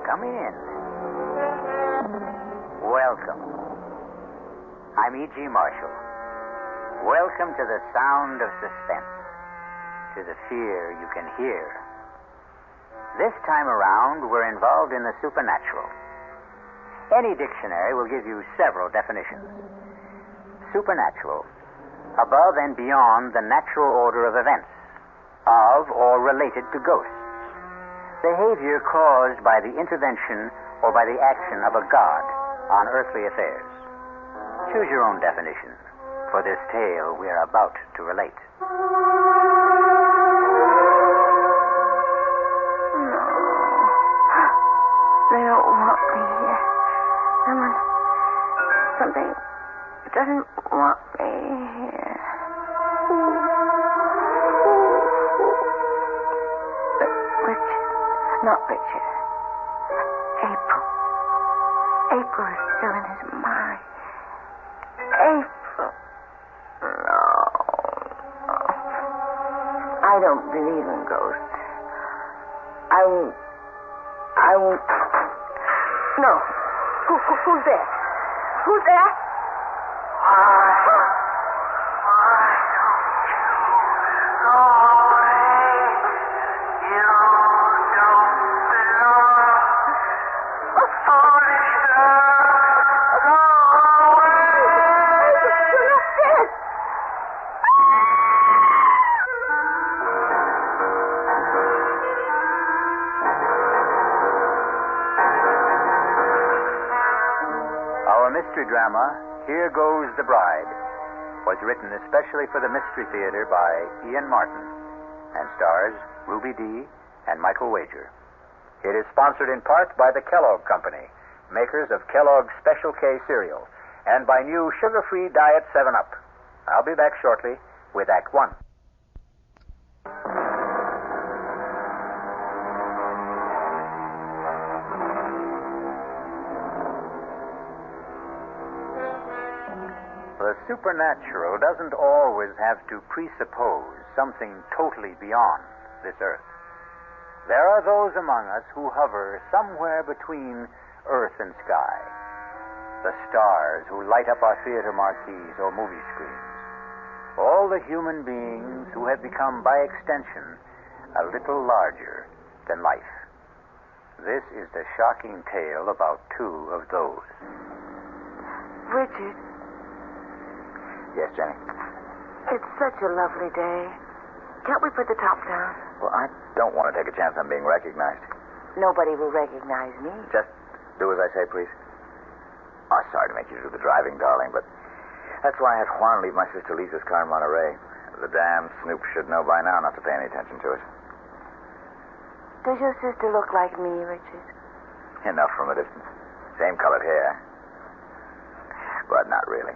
Come in. Welcome. I'm E.G. Marshall. Welcome to the sound of suspense, to the fear you can hear. This time around, we're involved in the supernatural. Any dictionary will give you several definitions. Supernatural, above and beyond the natural order of events, of or related to ghosts. Behavior caused by the intervention or by the action of a god on earthly affairs. Choose your own definition for this tale we are about to relate. No. They don't want me here. Something doesn't want me here. Richard. Not Richard. April. April is still in his mind. April. No. I don't believe in ghosts. I won't. No. Who's there? Who's there? Mystery drama, Here Goes the Bride, was written especially for the Mystery Theater by Ian Martin and stars Ruby Dee and Michael Wager. It is sponsored in part by the Kellogg Company, makers of Kellogg's Special K cereal, and by new sugar-free Diet 7-Up. I'll be back shortly with Act 1. The supernatural doesn't always have to presuppose something totally beyond this earth. There are those among us who hover somewhere between earth and sky. The stars who light up our theater marquees or movie screens. All the human beings who have become, by extension, a little larger than life. This is the shocking tale about two of those. Richard. Yes, Jenny? It's such a lovely day. Can't we put the top down? Well, I don't want to take a chance on being recognized. Nobody will recognize me. Just do as I say, please. Oh, sorry to make you do the driving, darling, but that's why I had Juan leave my sister Lisa's car in Monterey. The damn snoop should know by now not to pay any attention to it. Does your sister look like me, Richard? Enough from a distance. Same colored hair. But not really.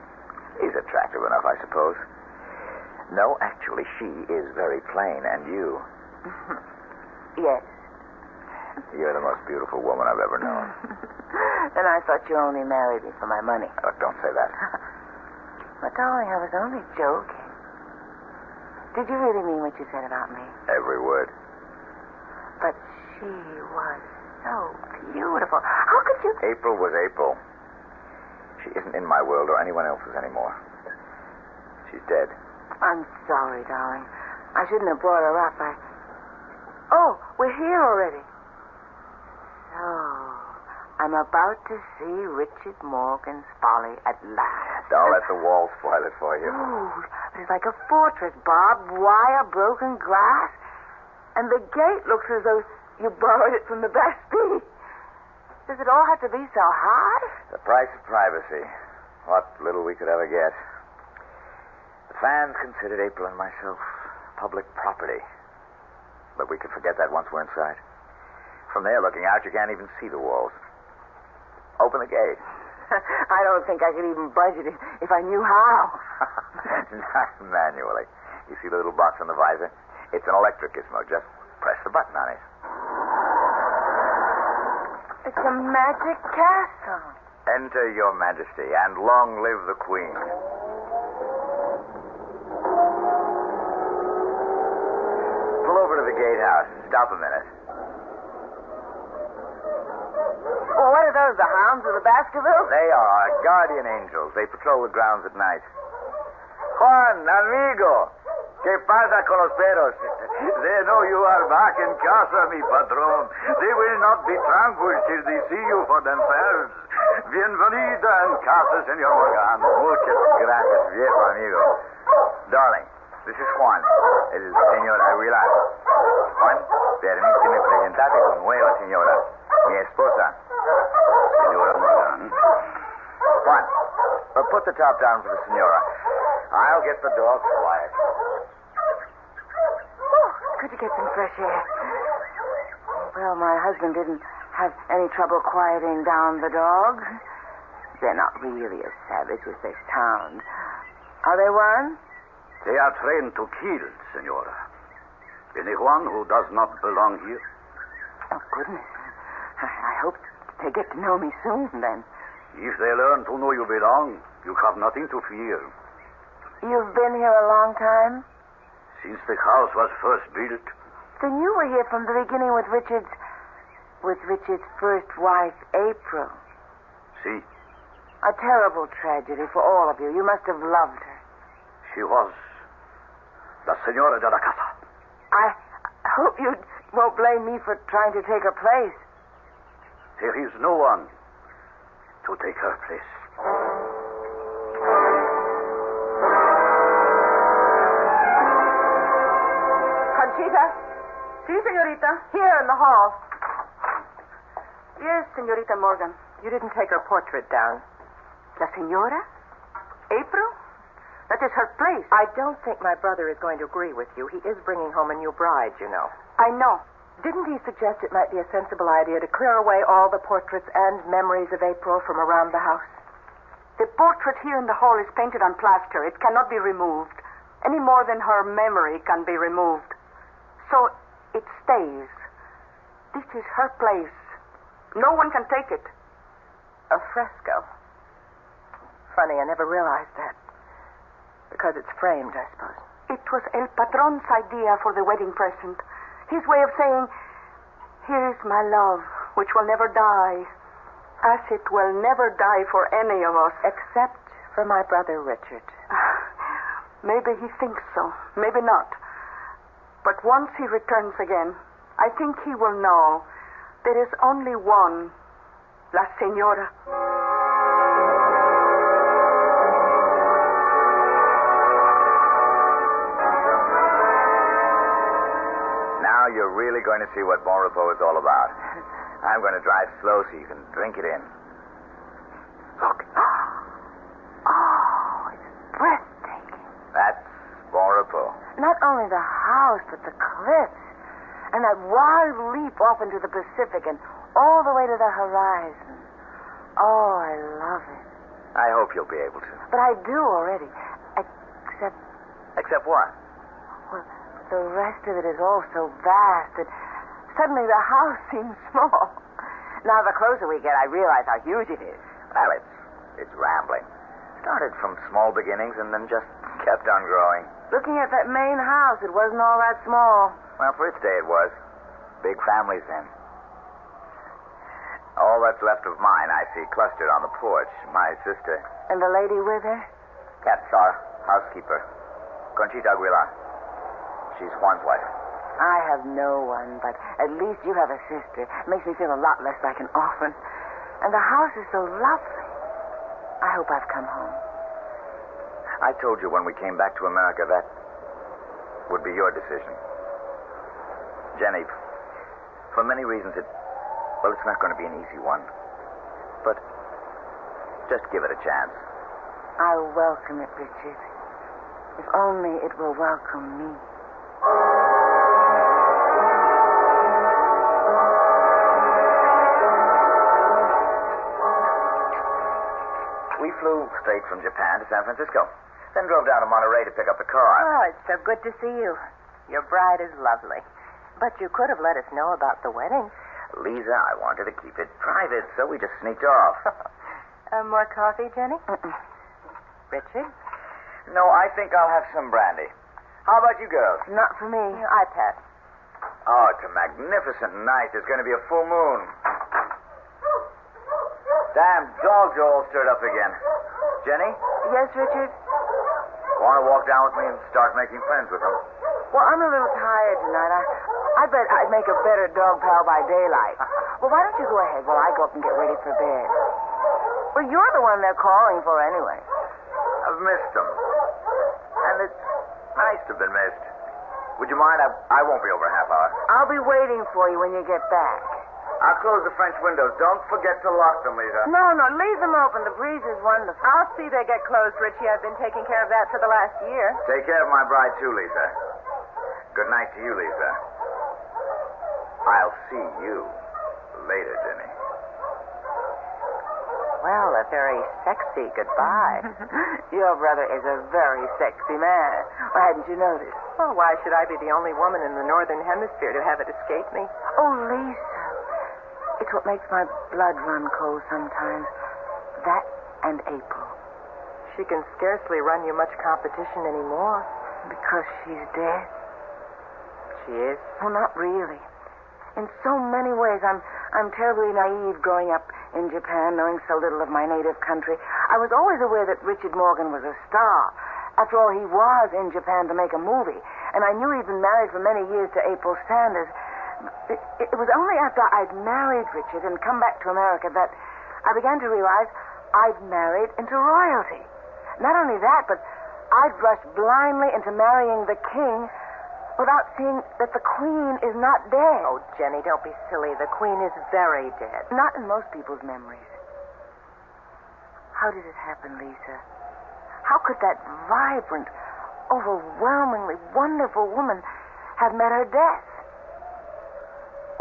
He's attractive enough, I suppose. No, actually, she is very plain, and you... Yes. You're the most beautiful woman I've ever known. Then I thought you only married me for my money. Look, don't say that. But, darling, I was only joking. Did you really mean what you said about me? Every word. But she was so beautiful. How could you... April was April. She isn't in my world or anyone else's anymore. She's dead. I'm sorry, darling. I shouldn't have brought her up. Oh, we're here already. So, I'm about to see Richard Morgan's Folly at last. Don't let the wall spoil it for you. Ooh, it's like a fortress, barbed wire, broken glass. And the gate looks as though you borrowed it from the Bastille. Does it all have to be so hard? The price of privacy. What little we could ever get. The fans considered April and myself public property. But we could forget that once we're inside. From there, looking out, you can't even see the walls. Open the gate. I don't think I could even budge it if I knew how. Not manually. You see the little box on the visor? It's an electric gizmo. Just press the button on it. It's a magic castle. Enter, Your Majesty, and long live the Queen. Pull over to the gatehouse. Stop a minute. the hounds of the Baskervilles? They are guardian angels. They patrol the grounds at night. Juan, amigo. ¿Qué pasa con los perros? They know you are back in casa, mi patron. They will not be tranquil till they see you for themselves. Bienvenida en casa, señor Morgan. Muchas gracias, viejo amigo. Darling, this is Juan, el señor Aguilar. Juan, permíteme presentarte con nueva señora, mi esposa, señora Morgan. Juan, put the top down for the senora. I'll get the dogs quiet. Good to get some fresh air. Well, my husband didn't have any trouble quieting down the dogs. They're not really as savage as they sound. Are they one? They are trained to kill, senora. Anyone who does not belong here? Oh, goodness. I hope they get to know me soon, then. If they learn to know you belong, you have nothing to fear. You've been here a long time? Since the house was first built. Then you were here from the beginning with Richard's first wife, April. See? A terrible tragedy for all of you. You must have loved her. She was la señora de la casa. I hope you won't blame me for trying to take her place. There is no one to take her place. Conchita? Sí, señorita. Here in the hall. Yes, Señorita Morgan. You didn't take her portrait down. La señora? April? That is her place. I don't think my brother is going to agree with you. He is bringing home a new bride, you know. I know. Didn't he suggest it might be a sensible idea to clear away all the portraits and memories of April from around the house? The portrait here in the hall is painted on plaster. It cannot be removed, any more than her memory can be removed. So it stays. This is her place. No one can take it. A fresco. Funny, I never realized that. Because it's framed, I suppose. It was El Patron's idea for the wedding present. His way of saying, here is my love, which will never die, as it will never die for any of us. Except for my brother Richard. Maybe he thinks so. Maybe not. But once he returns again, I think he will know there is only one, La Señora. Now you're really going to see what Bon Repos is all about. I'm going to drive slow so you can drink it in. Look. Oh, it's breathtaking. That's Bon Repos. Not only the house, but the cliffs. And that wild leap off into the Pacific and all the way to the horizon. Oh, I love it. I hope you'll be able to. But I do already. Except what? Well, the rest of it is all so vast that suddenly the house seems small. Now, the closer we get, I realize how huge it is. Well, it's rambling. Started from small beginnings and then just kept on growing. Looking at that main house, it wasn't all that small. Well, for its day it was. Big families then. All that's left of mine I see clustered on the porch. My sister. And the lady with her? That's our housekeeper. Conchita Aguilar. She's Juan's wife. I have no one, but at least you have a sister. It makes me feel a lot less like an orphan. And the house is so lovely. I hope I've come home. I told you when we came back to America that would be your decision. Jenny, for many reasons it's not going to be an easy one. But just give it a chance. I'll welcome it, Richard. If only it will welcome me. We flew straight from Japan to San Francisco. Then drove down to Monterey to pick up the car. Oh, it's so good to see you. Your bride is lovely. But you could have let us know about the wedding. Lisa, I wanted to keep it private, so we just sneaked off. More coffee, Jenny? Richard? No, I think I'll have some brandy. How about you girls? Not for me. I pass. Oh, it's a magnificent night. There's going to be a full moon. damn dogs are all stirred up again. Jenny, Yes, Richard? want to walk down with me and start making friends with them? Well, I'm a little tired tonight. I bet I'd make a better dog pal by daylight. Well, why don't you go ahead while I go up and get ready for bed? Well, you're the one they're calling for anyway. I've missed them. And it's nice to have been missed. Would you mind? I won't be over a half hour. I'll be waiting for you when you get back. I'll close the French windows. Don't forget to lock them, Lisa. No, leave them open. The breeze is wonderful. I'll see they get closed, Richie. I've been taking care of that for the last year. Take care of my bride, too, Lisa. Good night to you, Lisa. I'll see you later, Jenny. Well, a very sexy goodbye. Your brother is a very sexy man. Why hadn't you noticed? Well, why should I be the only woman in the Northern Hemisphere to have it escape me? Oh, Lisa. It's what makes my blood run cold sometimes. That and April. She can scarcely run you much competition anymore. Because she's dead? She is? Well, not really. In so many ways, I'm terribly naive growing up in Japan, knowing so little of my native country. I was always aware that Richard Morgan was a star. After all, he was in Japan to make a movie. And I knew he'd been married for many years to April Sanders. It was only after I'd married Richard and come back to America that I began to realize I'd married into royalty. Not only that, but I'd rushed blindly into marrying the king without seeing that the Queen is not dead. Oh, Jenny, don't be silly. The Queen is very dead. Not in most people's memories. How did it happen, Lisa? How could that vibrant, overwhelmingly wonderful woman have met her death?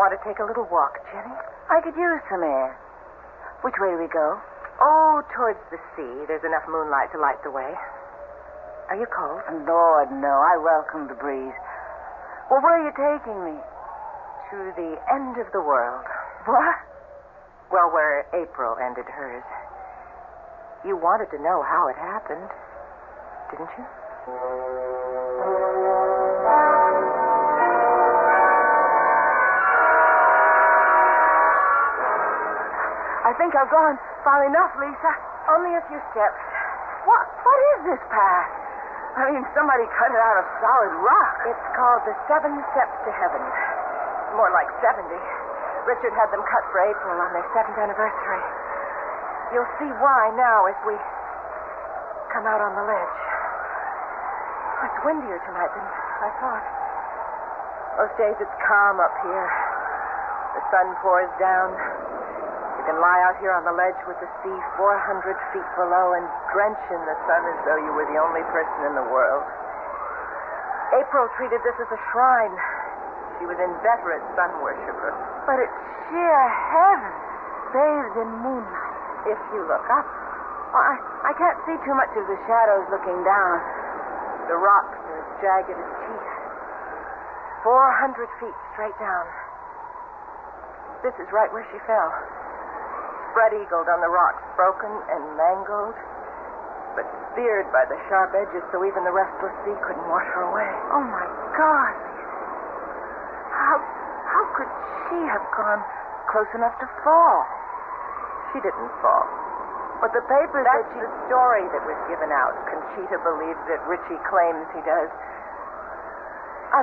Want to take a little walk, Jenny? I could use some air. Which way do we go? Oh, towards the sea. There's enough moonlight to light the way. Are you cold? Lord, no. I welcome the breeze. Well, where are you taking me? To the end of the world. What? Well, where April ended hers. You wanted to know how it happened, didn't you? I think I've gone far enough, Lisa. Only a few steps. What is this path? I mean, somebody cut it out of solid rock. It's called the 7 Steps to Heaven. More like 70. Richard had them cut for April on their 7th anniversary. You'll see why now as we come out on the ledge. Oh, it's windier tonight than I thought. Most days it's calm up here. The sun pours down. You can lie out here on the ledge with the sea 400 feet below and drench in the sun as though you were the only person in the world. April treated this as a shrine. She was inveterate sun worshiper. But it's sheer heaven, bathed in moonlight. If you look up, Well, I can't see too much of the shadows looking down. the rocks are as jagged as teeth. 400 feet straight down. This is right where she fell. Spread-eagled on the rocks, broken and mangled, but speared by the sharp edges so even the restless sea couldn't wash her away. Oh, my God, Lisa. How could she have gone close enough to fall? She didn't fall. But the papers That's said she... the story that was given out. Conchita believes it. Richie claims he does.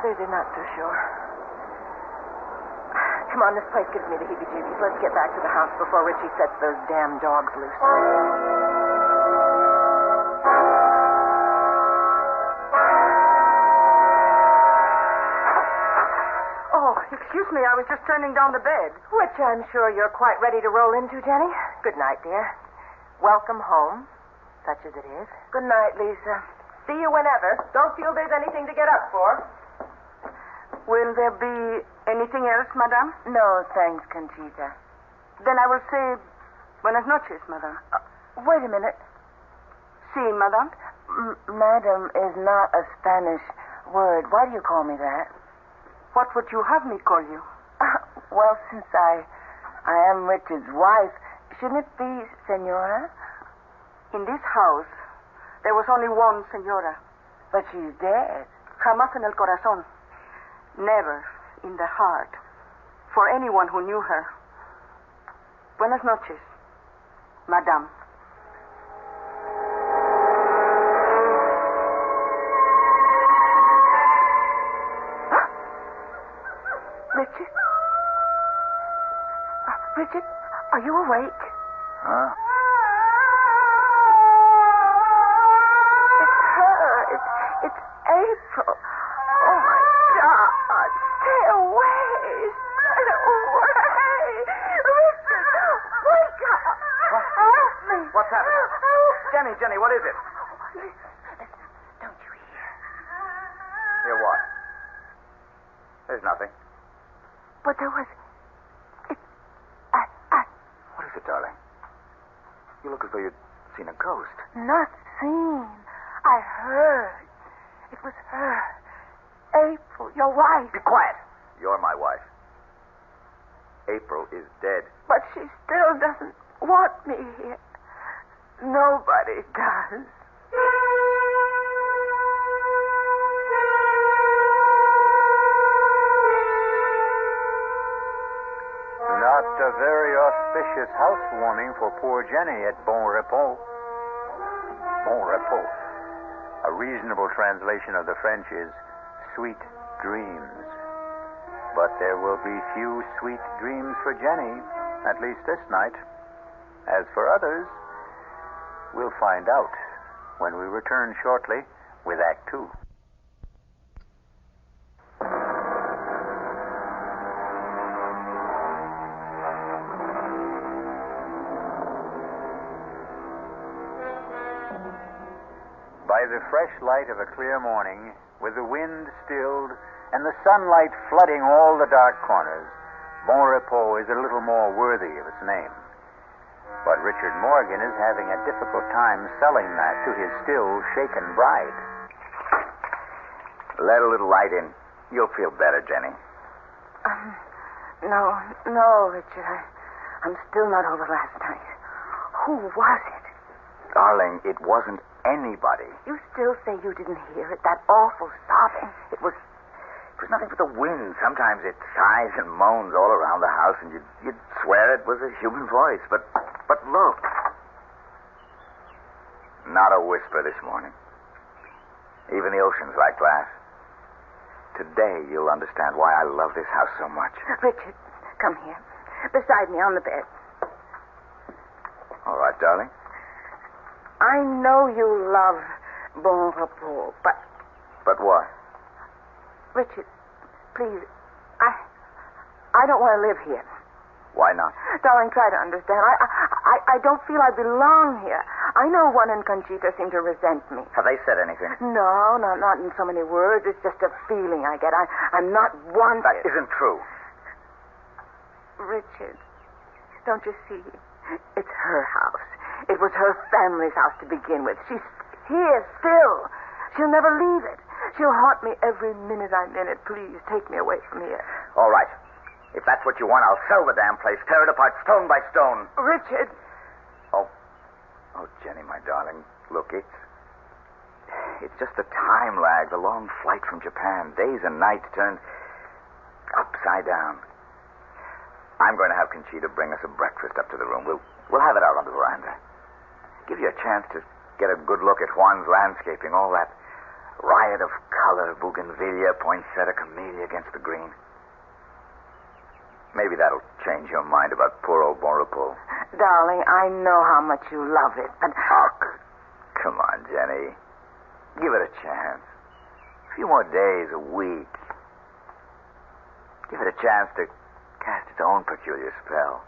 Others are not so sure. Come on, this place gives me the heebie-jeebies. Let's get back to the house before Richie sets those damn dogs loose. Oh, excuse me, I was just turning down the bed. Which I'm sure you're quite ready to roll into, Jenny. Good night, dear. Welcome home, such as it is. Good night, Lisa. See you whenever. Don't feel there's anything to get up for. Will there be anything else, madame? No, thanks, Conchita. Then I will say buenas noches, madame. Wait a minute. Si, madame? Madam is not a Spanish word. Why do you call me that? What would you have me call you? Well, since I am Richard's wife, shouldn't it be senora? In this house, there was only one senora. But she's dead. Jamás en el corazón. Never in the heart. For anyone who knew her. Buenas noches. Madame. Richard? Richard, are you awake? Huh? It's her. It's April. Oh, my God. Stay away. Stay away. Richard, wake up. Help me. What's happened? Jenny, what is it? Listen. Don't you hear? Hear what? There's nothing. But there was... What is it, darling? You look as though you'd seen a ghost. Not seen. I heard. It was her. April, your wife. Be quiet. You're my wife. April is dead. But she still doesn't want me here. Nobody does. Not a very auspicious housewarming for poor Jenny at Bon Repos. Bon Repos. A reasonable translation of the French is sweet dreams. But there will be few sweet dreams for Jenny, at least this night. As for others, we'll find out when we return shortly with Act Two. By the fresh light of a clear morning, with the wind stilled and the sunlight flooding all the dark corners, Bon Repos is a little more worthy of its name. But Richard Morgan is having a difficult time selling that to his still shaken bride. Let a little light in. You'll feel better, Jenny. No, Richard. I'm still not over last night. Who was it? Darling, it wasn't anybody. You still say you didn't hear it? That awful sobbing? It was nothing but the wind. Sometimes it sighs and moans all around the house, and you'd swear it was a human voice. But look. Not a whisper this morning. Even the ocean's like glass. Today you'll understand why I love this house so much. Richard, come here. Beside me on the bed. All right, darling. I know you love Bon Repos, but... But what? Richard, please, I don't want to live here. Why not? Darling, try to understand. I don't feel I belong here. I know Juan and Conchita seem to resent me. Have they said anything? No, not in so many words. It's just a feeling I get. I'm not wanted. That isn't true. Richard, don't you see? It's her house. It was her family's house to begin with. She's here still. She'll never leave it. She'll haunt me every minute I'm in it. Please, take me away from here. All right. If that's what you want, I'll sell the damn place, tear it apart stone by stone. Richard. Oh, Jenny, my darling, look, it's just the time lag, the long flight from Japan. Days and nights turned upside down. I'm going to have Conchita bring us a breakfast up to the room. We'll have it out on the veranda. Give you a chance to get a good look at Juan's landscaping, all that riot of color, bougainvillea, poinsettia, camellia against the green. Maybe that'll change your mind about poor old Bon Repos. Darling, I know how much you love it, but... Oh, come on, Jenny. Give it a chance. A few more days, a week. Give it a chance to cast its own peculiar spell.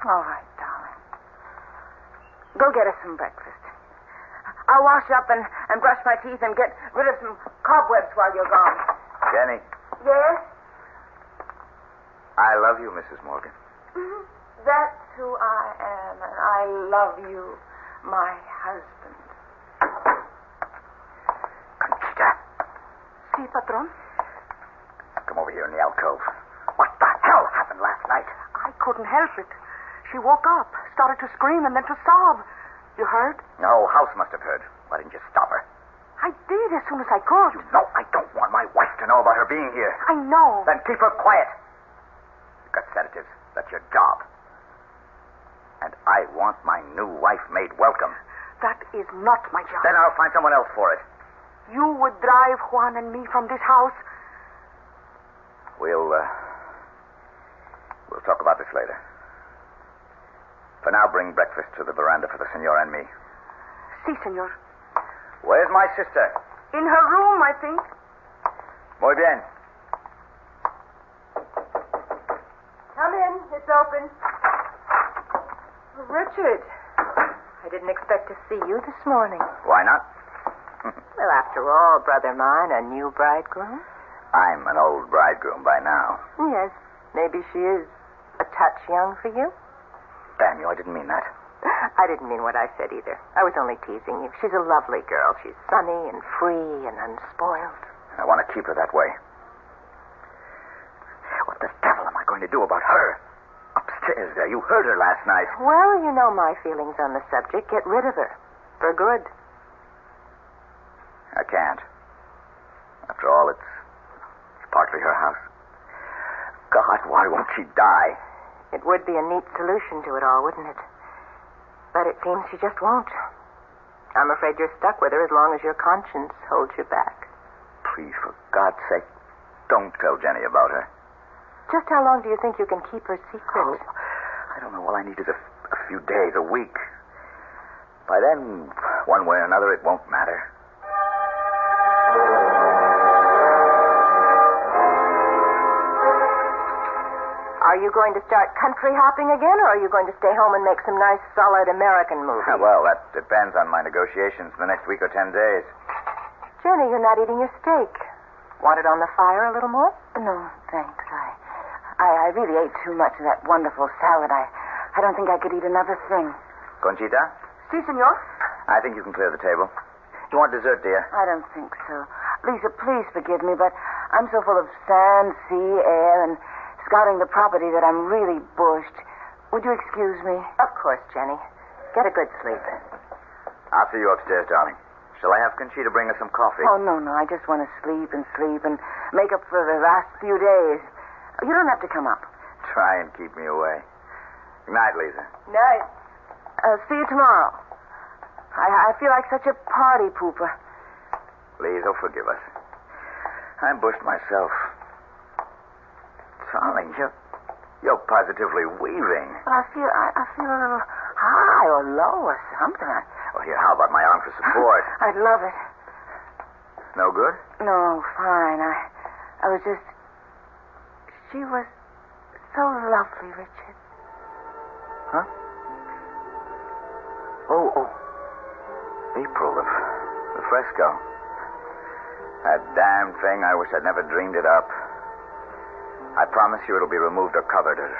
All right, darling. Go get us some breakfast. I'll wash up and brush my teeth and get rid of some cobwebs while you're gone. Jenny. Yes? I love you, Mrs. Morgan. Mm-hmm. That's who I am, and I love you, my husband. Conchita. Si, patron? Come over here in the alcove. What the hell happened last night? I couldn't help it. She woke up, started to scream, and then to sob. You heard? No, House must have heard. Why didn't you stop her? I did as soon as I could. You know I don't want my wife to know about her being here. I know. Then keep her quiet. You've got sedatives. That's your job. And I want my new wife made welcome. That is not my job. Then I'll find someone else for it. You would drive Juan and me from this house? We'll talk about this later. For now, bring breakfast to the veranda for the senor and me. Si, senor. Where's my sister? In her room, I think. Muy bien. Come in. It's open. Richard, I didn't expect to see you this morning. Why not? Well, after all, brother mine, a new bridegroom. I'm an old bridegroom by now. Yes, maybe she is a touch young for you. Damn you, I didn't mean that. I didn't mean what I said either. I was only teasing you. She's a lovely girl. She's sunny and free and unspoiled. I want to keep her that way. What the devil am I going to do about her? Upstairs there. You heard her last night. Well, you know my feelings on the subject. Get rid of her. For good. I can't. After all, it's partly her house. God, why won't she die? It would be a neat solution to it all, wouldn't it? But it seems she just won't. I'm afraid you're stuck with her as long as your conscience holds you back. Please, for God's sake, don't tell Jenny about her. Just how long do you think you can keep her secret? Oh, I don't know. All I need is a few days, a week. By then, one way or another, it won't matter. Are you going to start country hopping again, or are you going to stay home and make some nice, solid American movies? Well, that depends on my negotiations the next week or 10 days. Jenny, you're not eating your steak. Want it on the fire a little more? No, thanks. I really ate too much of that wonderful salad. I don't think I could eat another thing. Conchita? Si, senor. I think you can clear the table. You want dessert, dear? I don't think so. Lisa, please forgive me, but I'm so full of sand, sea, air, and scouting the property that I'm really bushed. Would you excuse me? Of course, Jenny. Get a good sleep. I'll see you upstairs, darling. Shall I have Conchita bring us some coffee? Oh, no. I just want to sleep and make up for the last few days. You don't have to come up. Try and keep me away. Good night, Lisa. Night. See you tomorrow. I feel like such a party pooper. Please, forgive us. I'm bushed myself. Darling, you're positively weaving. Well, I feel a little high or low or something. Well, here, how about my arm for support? I'd love it. No good? No, fine. I was just... She was so lovely, Richard. Huh? Oh. April, the fresco. That damn thing, I wish I'd never dreamed it up. I promise you it'll be removed or covered or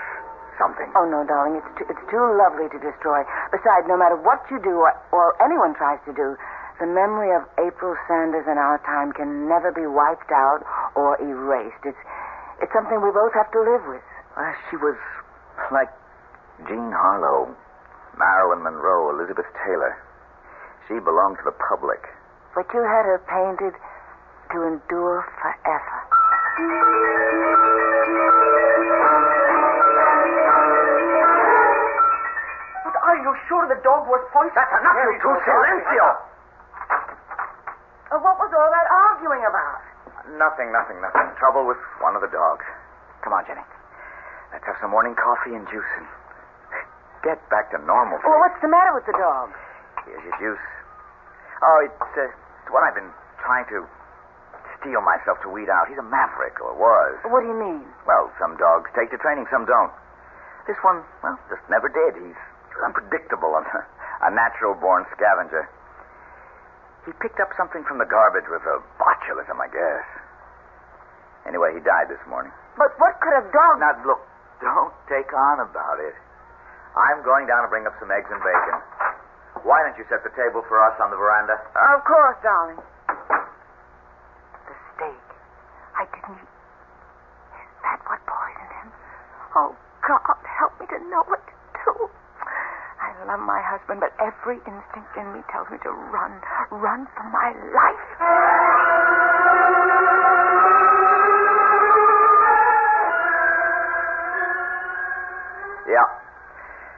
something. Oh, no, darling. It's too lovely to destroy. Besides, no matter what you do or anyone tries to do, the memory of April Sanders in our time can never be wiped out or erased. It's something we both have to live with. She was like Jean Harlow, Marilyn Monroe, Elizabeth Taylor. She belonged to the public. But you had her painted to endure forever. But are you sure the dog was poisoned? That's enough, you two. Silencio! What was all that arguing about? Nothing. Trouble with one of the dogs. Come on, Jenny. Let's have some morning coffee and juice and get back to normal. Well, what's the matter with the dog? Here's your juice. Oh, it's what I've been trying to steel myself to weed out. He's a maverick, or was. What do you mean? Well, some dogs take to training, some don't. This one, well, just never did. He's unpredictable, a natural-born scavenger. He picked up something from the garbage with a botulism, I guess. Anyway, he died this morning. But what could a dog... Now, look, don't take on about it. I'm going down to bring up some eggs and bacon. Why don't you set the table for us on the veranda? Of course, darling. The steak. I didn't... Is that what poisoned him? Oh, God, help me to know what to do. I love my husband, but every instinct in me tells me to run for my life.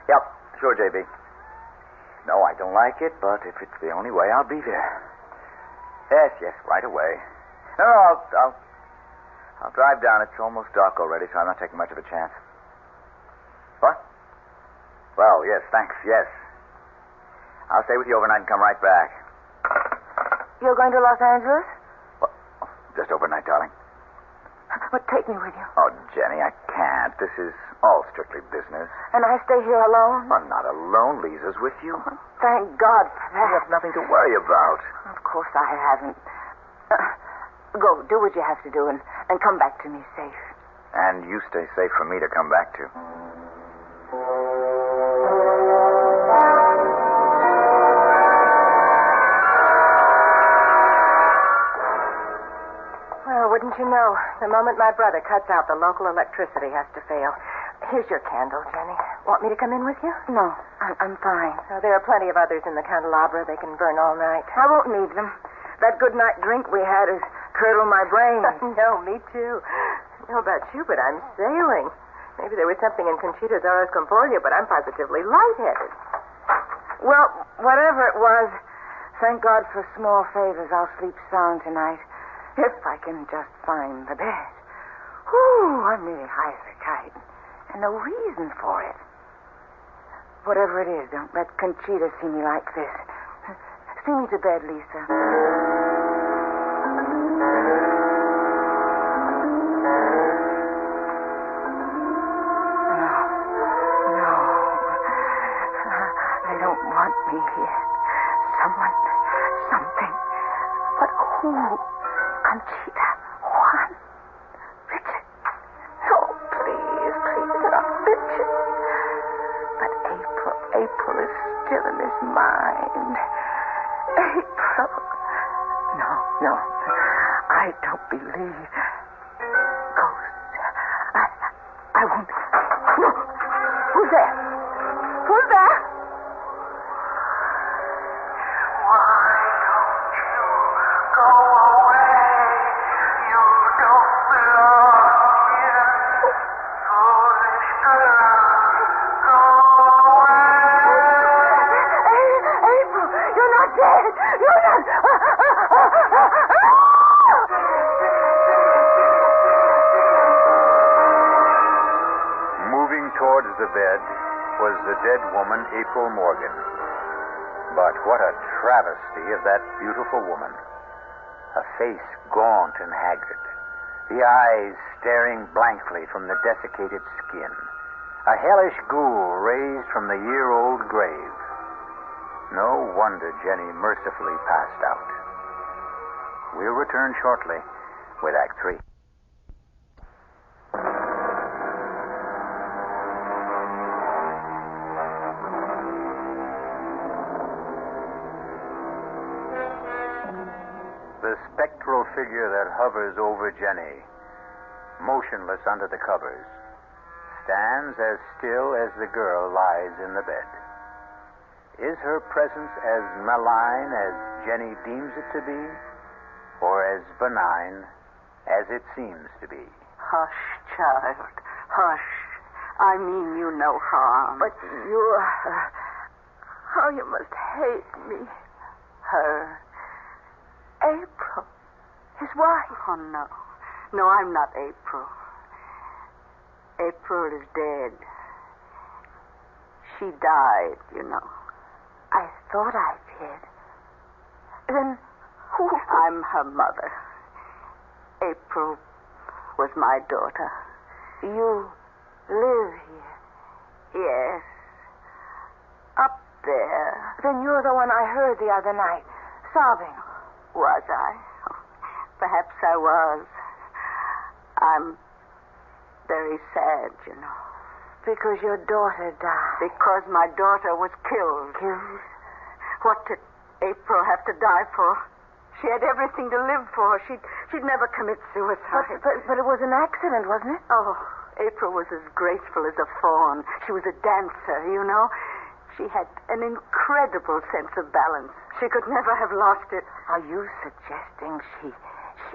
Yep. Sure, JB. No, I don't like it, but if it's the only way, I'll be there. Yes, right away. No, I'll drive down. It's almost dark already, so I'm not taking much of a chance. What? Well, yes, thanks, yes. I'll stay with you overnight and come right back. You're going to Los Angeles? What? Just overnight, darling. But take me with you. Oh, Jenny, I can't. This is all strictly business. And I stay here alone? I'm not alone. Lisa's with you. Thank God for that. You have nothing to worry about. Of course I haven't. Go, do what you have to do, and come back to me safe. And you stay safe for me to come back to. Well, wouldn't you know, the moment my brother cuts out, the local electricity has to fail. Here's your candle, Jenny. Want me to come in with you? No, I'm fine. Oh, there are plenty of others in the candelabra. They can burn all night. I won't need them. That good night drink we had has curdled my brain. No, me too. I don't know about you, but I'm sailing. Maybe there was something in Conchita Dora's Compolia, but I'm positively lightheaded. Well, whatever it was, thank God for small favors. I'll sleep sound tonight. If I can just find the bed. Whew, I'm really high as a kite. And no reason for it. Whatever it is, don't let Conchita see me like this. See me to bed, Lisa. No. They don't want me here. Someone, something. But who? Conchita, Juan, Richard. Oh, please, not Richard. But April is still in his mind. April. No. I don't believe ghosts. I won't. No. Who's there? Who's there? The bed was the dead woman, April Morgan. But what a travesty of that beautiful woman. A face gaunt and haggard, the eyes staring blankly from the desiccated skin, a hellish ghoul raised from the year-old grave. No wonder Jenny mercifully passed out. We'll return shortly with Act 3. The spectral figure that hovers over Jenny, motionless under the covers, stands as still as the girl lies in the bed. Is her presence as malign as Jenny deems it to be, or as benign as it seems to be? Hush, child, hush. I mean you no harm. But you, how you must hate me. Her? April, his wife. Oh, no. No, I'm not April. April is dead. She died, you know. I thought I did. Then who? I'm her mother. April was my daughter. You live here? Yes. Up there. Then you're the one I heard the other night, sobbing. Was I? Perhaps I was. I'm very sad, you know. Because your daughter died. Because my daughter was killed. Killed? What did April have to die for? She had everything to live for. She'd never commit suicide. But it was an accident, wasn't it? Oh, April was as graceful as a fawn. She was a dancer, you know. She had an incredible sense of balance. She could never have lost it. Are you suggesting she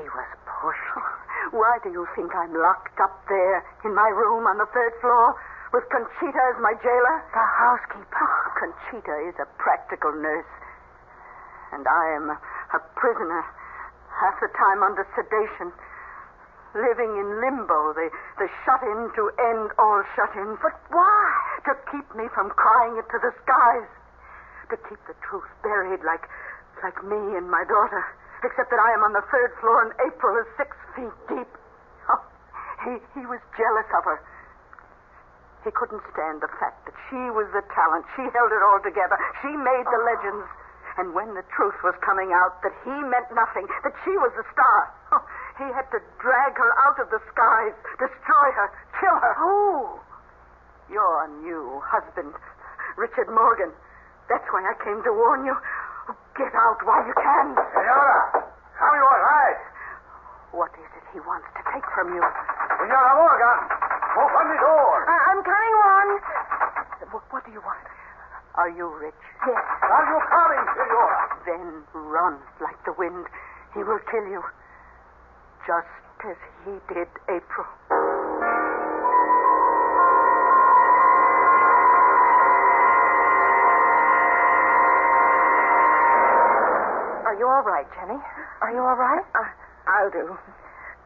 was pushed? Why do you think I'm locked up there in my room on the 3rd floor? with Conchita as my jailer. The housekeeper. Conchita is a practical nurse. And I am a prisoner, half the time under sedation, living in limbo, the shut-in to end all shut-ins. But why? To keep me from crying it to the skies. To keep the truth buried like me and my daughter. Except that I am on the 3rd floor and April is 6 feet deep. Oh, he was jealous of her. He couldn't stand the fact that she was the talent. She held it all together. She made the legends. And when the truth was coming out that he meant nothing, that she was the star, he had to drag her out of the skies, destroy her, kill her. Who? Your new husband, Richard Morgan. That's why I came to warn you. Get out while you can. Senora, are you all right? What is it he wants to take from you? Senora Morgan, open the door. I'm coming on. What do you want? Are you rich? Yes. Are you coming, Senora? Then run like the wind. He will kill you. Just as he did April. Are you all right, Jenny? Are you all right? I'll do.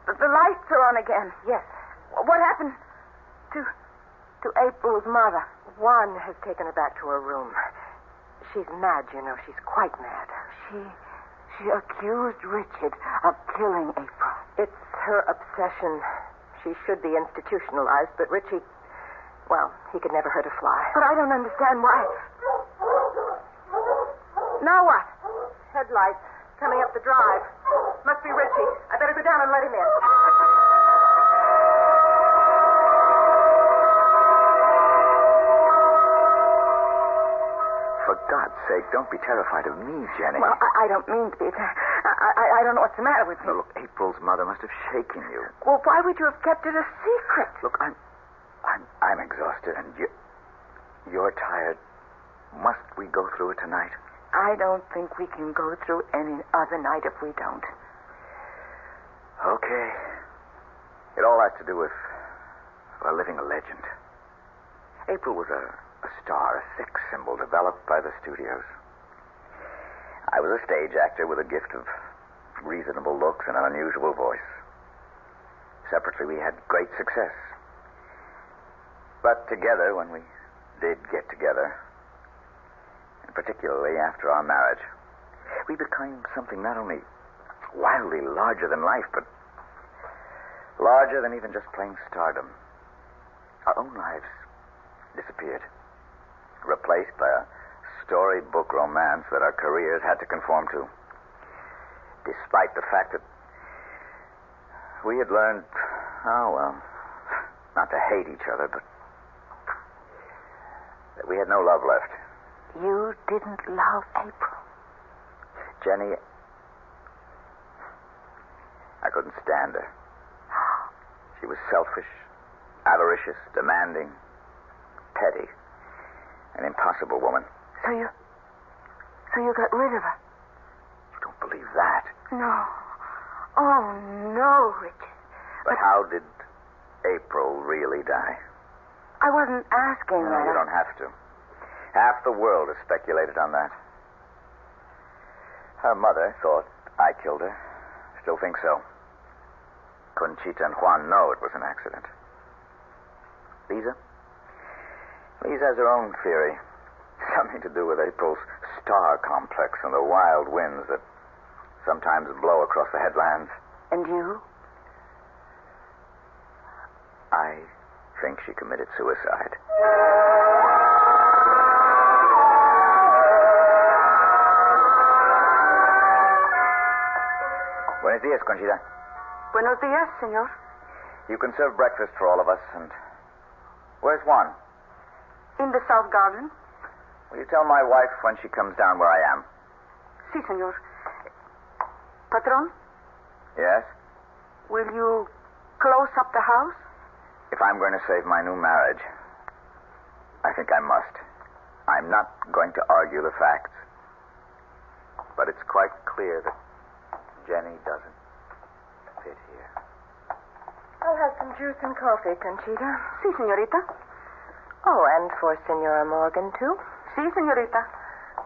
The lights are on again. Yes. What happened to April's mother? Juan has taken her back to her room. She's mad, you know. She's quite mad. She accused Richard of killing April. It's her obsession. She should be institutionalized, but Richie, well, he could never hurt a fly. But I don't understand why. Now what? Headlights coming up the drive. Must be Richie. I better go down and let him in. For God's sake, don't be terrified of me, Jenny. Well, I don't mean to be. I don't know what's the matter with me. No, look, April's mother must have shaken you. Well, why would you have kept it a secret? Look, I'm exhausted, and you're tired. Must we go through it tonight? I don't think we can go through any other night if we don't. Okay. It all has to do with, well, living a legend. April was a star, a sex symbol developed by the studios. I was a stage actor with a gift of reasonable looks and an unusual voice. Separately, we had great success. But together, when we did get together, and particularly after our marriage, we became something not only wildly larger than life, but larger than even just plain stardom. Our own lives disappeared, replaced by a storybook romance that our careers had to conform to, despite the fact that we had learned, not to hate each other, but that we had no love left. You didn't love April. Jenny, I couldn't stand her. She was selfish, avaricious, demanding, petty, an impossible woman. So you got rid of her? You don't believe that. No. Oh, no, Richard. But how did April really die? I wasn't asking No, that. you don't have to. Half the world has speculated on that. Her mother thought I killed her. Still think so. Conchita and Juan know it was an accident. Lisa has her own theory. Something to do with April's star complex and the wild winds that sometimes blow across the headlands. And you? I think she committed suicide. Buenos días, Conchita. Buenos días, señor. You can serve breakfast for all of us, and... Where's Juan? In the South Garden? Will you tell my wife when she comes down where I am? Sí, señor. Patron, Yes? will you close up the house? If I'm going to save my new marriage, I think I must. I'm not going to argue the facts. But it's quite clear that Jenny doesn't fit here. I'll have some juice and coffee, Conchita. Sí, señorita. Oh, and for Senora Morgan, too? Si, senorita.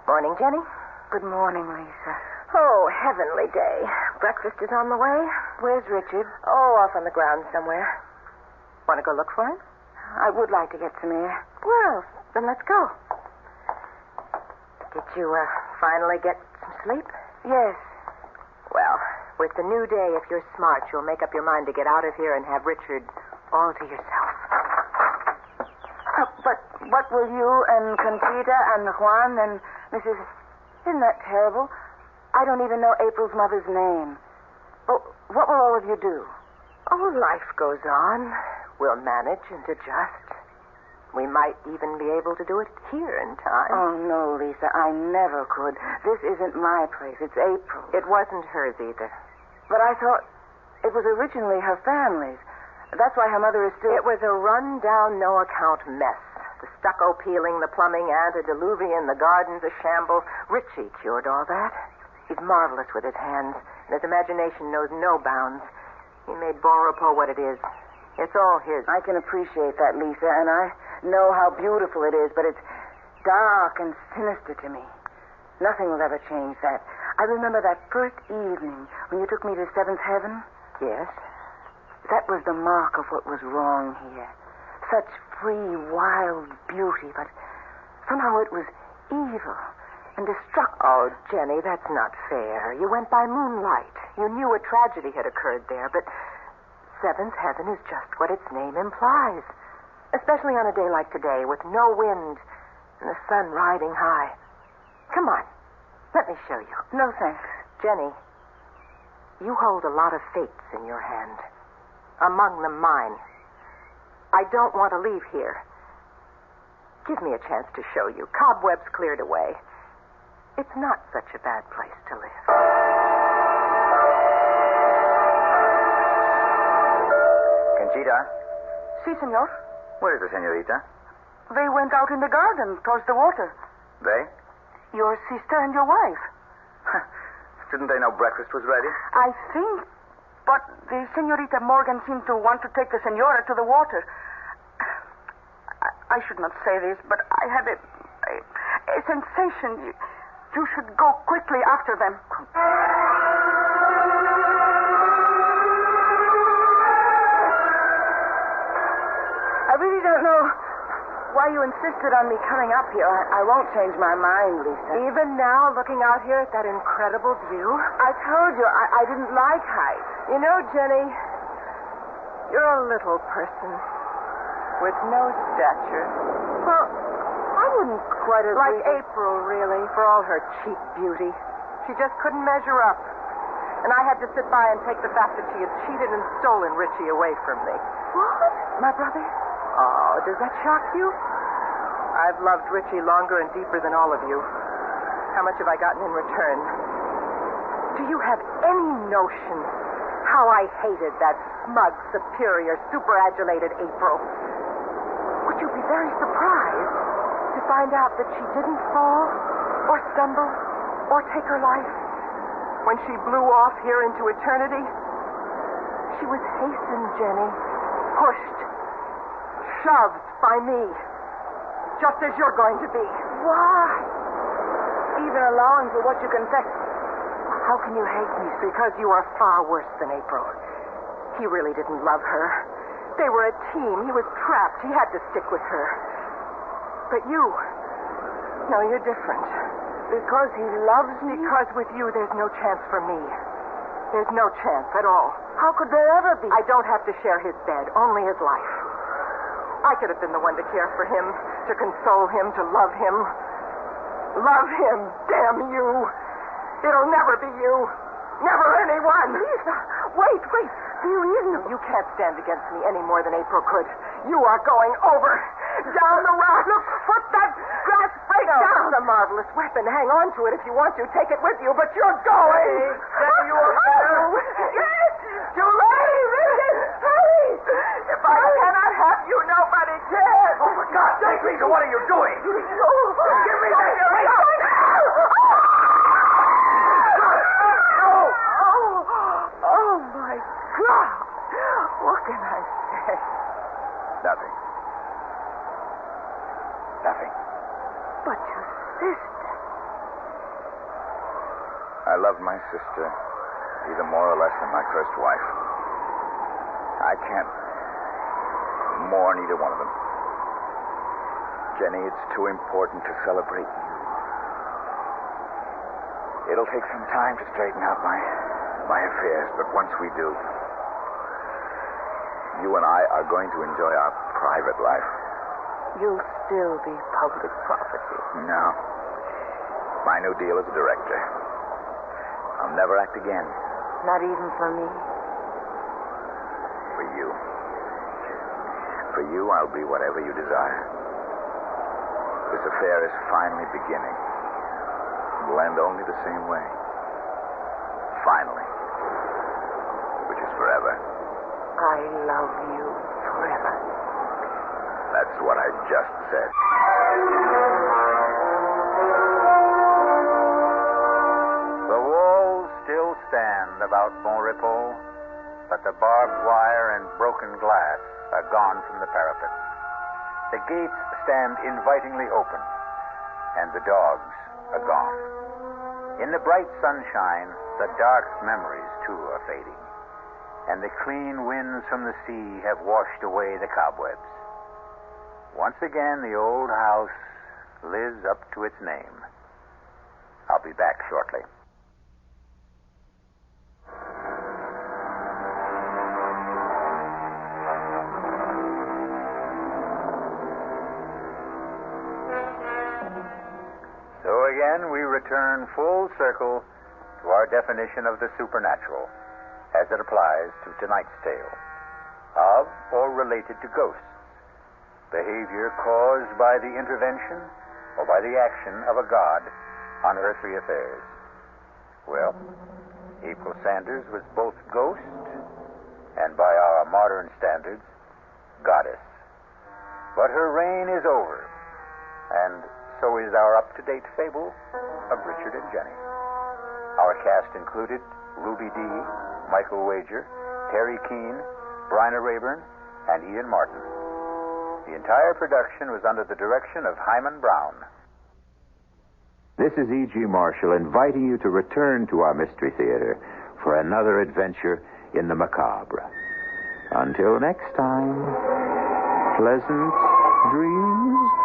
Morning, Jenny. Good morning, Lisa. Oh, heavenly day. Breakfast is on the way. Where's Richard? Oh, off on the grounds somewhere. Want to go look for him? I would like to get some air. Well, then let's go. Did you finally get some sleep? Yes. Well, with the new day, if you're smart, you'll make up your mind to get out of here and have Richard all to yourself. But what will you and Conchita and Juan and Mrs. Isn't that terrible? I don't even know April's mother's name. Well, what will all of you do? Oh, life goes on. We'll manage and adjust. We might even be able to do it here in time. Oh, no, Lisa, I never could. This isn't my place. It's April's. It wasn't hers either. But I thought it was originally her family's. That's why her mother is still... It was a run-down, no-account mess. The stucco peeling, the plumbing, antediluvian, the gardens a shambles. Richie cured all that. He's marvelous with his hands, and his imagination knows no bounds. He made Bon Repos what it is. It's all his. I can appreciate that, Lisa, and I know how beautiful it is, but it's dark and sinister to me. Nothing will ever change that. I remember that first evening when you took me to Seventh Heaven. Yes? That was the mark of what was wrong here. Such free, wild beauty, but somehow it was evil and destructive. Oh, Jenny, that's not fair. You went by moonlight. You knew a tragedy had occurred there, but Seventh Heaven is just what its name implies. Especially on a day like today with no wind and the sun riding high. Come on. Let me show you. No, thanks. Jenny, you hold a lot of fates in your hand. Among them mine. I don't want to leave here. Give me a chance to show you. Cobwebs cleared away. It's not such a bad place to live. Conchita, Si, senor. where is the senorita? They went out in the garden towards the water. They? Your sister and your wife. Didn't they know breakfast was ready? I think, but the Senorita Morgan seemed to want to take the senora to the water. I should not say this, but I had a sensation you should go quickly after them. I really don't know why you insisted on me coming up here. I won't change my mind, Lisa. Even now, looking out here at that incredible view? I told you I didn't like heights. You know, Jenny, you're a little person with no stature. Well, I wouldn't quite agree. Like April, really, for all her cheap beauty. She just couldn't measure up. And I had to sit by and take the fact that she had cheated and stolen Richie away from me. What? My brother? Oh, does that shock you? I've loved Richie longer and deeper than all of you. How much have I gotten in return? Do you have any notion how I hated that smug, superior, superadulated April? Would you be very surprised to find out that she didn't fall or stumble or take her life when she blew off here into eternity? She was hastened, Jenny, pushed, shoved by me, just as you're going to be. Why? Even allowing for what you confess. How can you hate me? Because you are far worse than April. He really didn't love her. They were a team. He was trapped. He had to stick with her. But you, no, you're different. Because he loves me? Because with you, there's no chance for me. There's no chance at all. How could there ever be? I don't have to share his bed, only his life. I could have been the one to care for him, to console him, to love him. Love him, damn you. It'll never be you. Never anyone. Lisa, wait. You reason. You can't stand against me any more than April could. You are going over. Down the rock. Look, put that grass break down. It's a marvelous weapon. Hang on to it if you want to. Take it with you, but you're going. Stay you over there. Yes, too late. Hurry. If I cannot have you, nobody can. Oh, for God's sake, Lisa, what are you doing? Give me that. Oh, my God. What can I say? Nothing. But your sister. I loved my sister either more or less than my first wife. I can't mourn either one of them. Jenny, it's too important to celebrate you. It'll take some time to straighten out my affairs, but once we do, you and I are going to enjoy our private life. You'll still be public property. No. My new deal as a director. I'll never act again. Not even for me. For you. For you, I'll be whatever you desire. This affair is finally beginning. It will end only the same way. Finally. Which is forever. I love you forever. That's what I just said. The walls still stand about Bon Repos, but the barbed wire and broken glass are gone from the parapet. The gates stand invitingly open, and the dogs are gone. In the bright sunshine, the dark memories, too, are fading, and the clean winds from the sea have washed away the cobwebs. Once again, the old house lives up to its name. I'll be back shortly. So again, we return full circle to our definition of the supernatural as it applies to tonight's tale, of or related to ghosts, behavior caused by the intervention or by the action of a god on earthly affairs. Well, April Sanders was both ghost and, by our modern standards, goddess. But her reign is over, and so is our up-to-date fable of Richard and Jenny. Our cast included Ruby Dee, Michael Wager, Terry Keane, Bryna Rayburn, and Ian Martin. The entire production was under the direction of Hyman Brown. This is E.G. Marshall inviting you to return to our Mystery Theater for another adventure in the macabre. Until next time, pleasant dreams.